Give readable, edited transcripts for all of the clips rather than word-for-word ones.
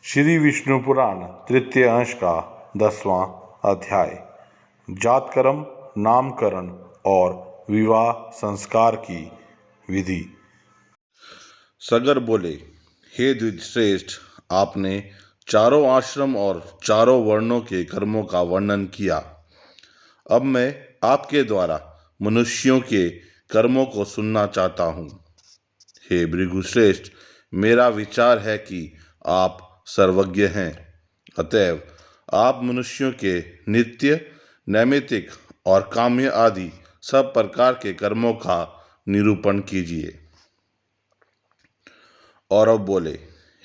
श्री विष्णु पुराण तृतीय अंश का 10वां अध्याय जातकर्म, नामकरण और विवाह संस्कार की विधि। सगर बोले, हे द्विजश्रेष्ठ, आपने चारों आश्रम और चारों वर्णों के कर्मों का वर्णन किया। अब मैं आपके द्वारा मनुष्यों के कर्मों को सुनना चाहता हूँ। हे भृगुश्रेष्ठ, मेरा विचार है कि आप सर्वज्ञ हैं, अतएव आप मनुष्यों के नित्य, नैमित्तिक और काम्य आदि सब प्रकार के कर्मों का निरूपण कीजिए। और अब बोले,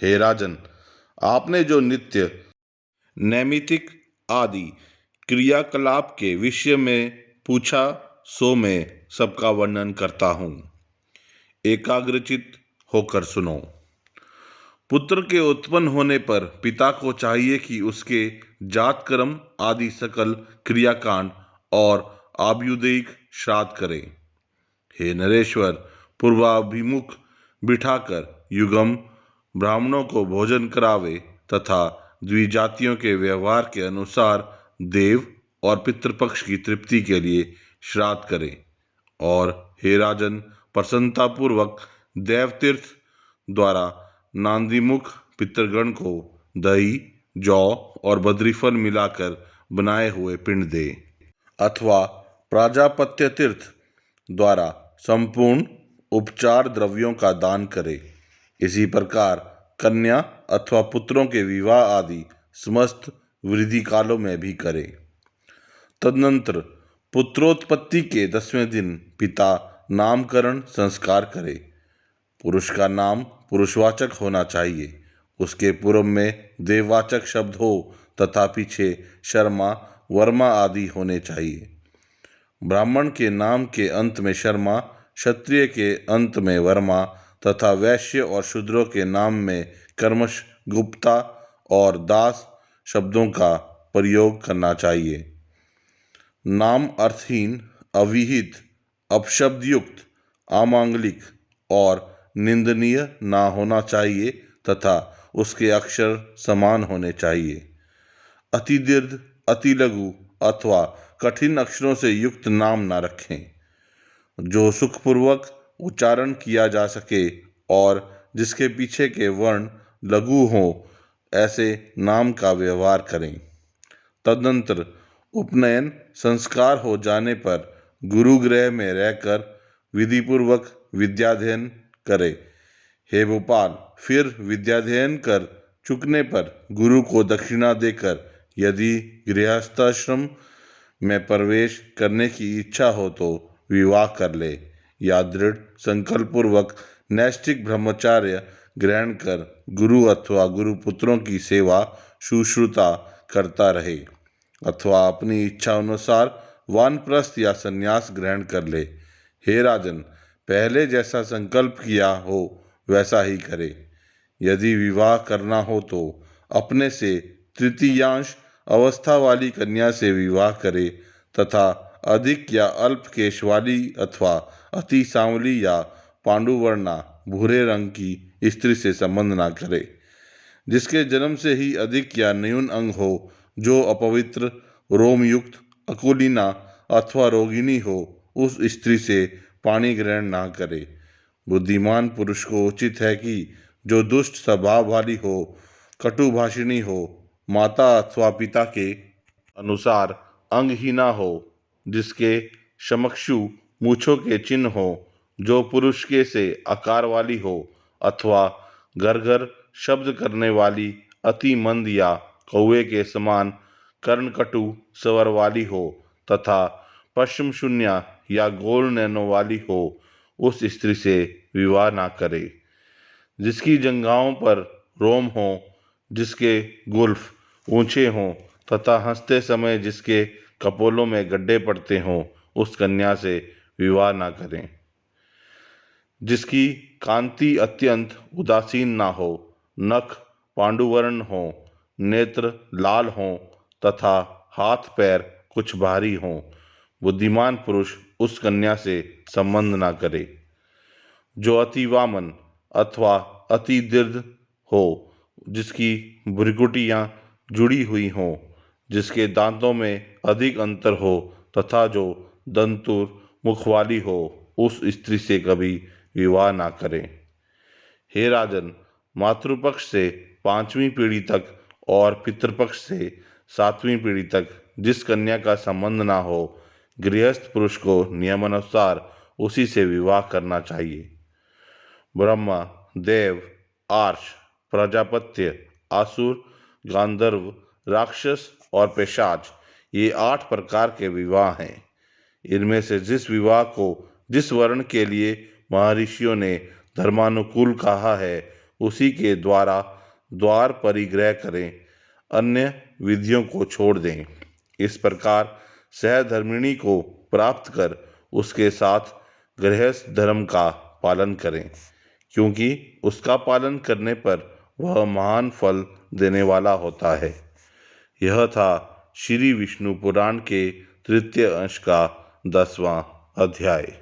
हे राजन, आपने जो नित्य, नैमित्तिक आदि क्रियाकलाप के विषय में पूछा, सो मैं सबका वर्णन करता हूँ। एकाग्रचित होकर सुनो। पुत्र के उत्पन्न होने पर पिता को चाहिए कि उसके जातकर्म आदि सकल क्रियाकांड और आभ्युदयिक श्राद्ध करे। हे नरेश्वर, पूर्वाभिमुख बिठाकर युगम ब्राह्मणों को भोजन करावे तथा द्विजातियों के व्यवहार के अनुसार देव और पितृपक्ष की तृप्ति के लिए श्राद्ध करे। और हे राजन, प्रसन्नतापूर्वक देवतीर्थ द्वारा नांदीमुख पितृगण को दही, जौ और बद्रीफल मिलाकर बनाए हुए पिंड दे, अथवा प्राजापत्य तीर्थ द्वारा संपूर्ण उपचार द्रव्यों का दान करे। इसी प्रकार कन्या अथवा पुत्रों के विवाह आदि समस्त वृद्धि कालों में भी करे। तदनंतर पुत्रोत्पत्ति के 10वें दिन पिता नामकरण संस्कार करे। पुरुष का नाम पुरुषवाचक होना चाहिए, उसके पूर्व में देववाचक शब्द हो तथा पीछे शर्मा, वर्मा आदि होने चाहिए। ब्राह्मण के नाम के अंत में शर्मा, क्षत्रिय के अंत में वर्मा तथा वैश्य और शूद्रों के नाम में कर्मश, गुप्ता और दास शब्दों का प्रयोग करना चाहिए। नाम अर्थहीन, अविहित, अपशब्दयुक्त, अमांगलिक और निंदनीय ना होना चाहिए तथा उसके अक्षर समान होने चाहिए। अति दीर्घ, अति लघु अथवा कठिन अक्षरों से युक्त नाम ना रखें। जो सुखपूर्वक उच्चारण किया जा सके और जिसके पीछे के वर्ण लघु हों, ऐसे नाम का व्यवहार करें। तदनंतर उपनयन संस्कार हो जाने पर गुरुगृह में रहकर विधिपूर्वक विद्याध्ययन करे। हे भोपाल, फिर विद्याध्ययन कर चुकने पर गुरु को दक्षिणा देकर यदि गृहस्थाश्रम में प्रवेश करने की इच्छा हो तो विवाह कर ले, या दृढ़ संकल्पपूर्वक नैष्ठिक ब्रह्मचार्य ग्रहण कर गुरु अथवा गुरुपुत्रों की सेवा शुश्रूषा करता रहे, अथवा अपनी इच्छा अनुसार वानप्रस्थ या संन्यास ग्रहण कर ले। हे राजन, पहले जैसा संकल्प किया हो वैसा ही करे। यदि विवाह करना हो तो अपने से तृतीयांश अवस्था वाली कन्या से विवाह करे तथा अधिक या अल्प केश वाली अथवा अति सांवली या पांडुवर्णा भूरे रंग की स्त्री से संबंध ना करे। जिसके जन्म से ही अधिक या न्यून अंग हो, जो अपवित्र, रोमयुक्त, अकुलीना अथवा रोगिणी हो, उस स्त्री से पाणी ग्रहण ना करे। बुद्धिमान पुरुष को उचित है कि जो दुष्ट स्वभाव वाली हो, कटुभाषिणी हो, माता अथवा पिता के अनुसार अंगहीना हो, जिसके समक्षु मूछों के चिन्ह हो, जो पुरुष के से आकार वाली हो, अथवा घर घर शब्द करने वाली, अति मंद या कौवे के समान कर्णकटु स्वर वाली हो, तथा पश्चिम शून्य या गोल नैनों वाली हो, उस स्त्री से विवाह ना करे। जिसकी जंघाओं पर रोम हो, जिसके गुल्फ ऊंचे हों तथा हंसते समय जिसके कपोलों में गड्ढे पड़ते हों, उस कन्या से विवाह ना करें। जिसकी कांति अत्यंत उदासीन ना हो, नख पांडुवर्ण हो, नेत्र लाल हों तथा हाथ पैर कुछ भारी हों, बुद्धिमान पुरुष उस कन्या से संबंध ना करे। जो अति वामन अथवा अति दीर्घ हो, जिसकी भ्रुकुटियाँ जुड़ी हुई हों, जिसके दांतों में अधिक अंतर हो तथा जो दंतुर मुख वाली हो, उस स्त्री से कभी विवाह ना करें। हे राजन, मातृपक्ष से 5वीं पीढ़ी तक और पितृपक्ष से 7वीं पीढ़ी तक जिस कन्या का संबंध ना हो, गृहस्थ पुरुष को नियमानुसार उसी से विवाह करना चाहिए। ब्रह्मा, देव, आर्ष, प्रजापत्य, असुर, गांधर्व, राक्षस और पिशाच, ये 8 प्रकार के विवाह हैं। इनमें से जिस विवाह को जिस वर्ण के लिए महर्षियों ने धर्मानुकूल कहा है, उसी के द्वारा द्वार परिग्रह करें, अन्य विधियों को छोड़ दें। इस प्रकार सहधर्मिणी को प्राप्त कर उसके साथ गृहस्थ धर्म का पालन करें, क्योंकि उसका पालन करने पर वह महान फल देने वाला होता है। यह था श्री विष्णु पुराण के तृतीय अंश का 10वां अध्याय।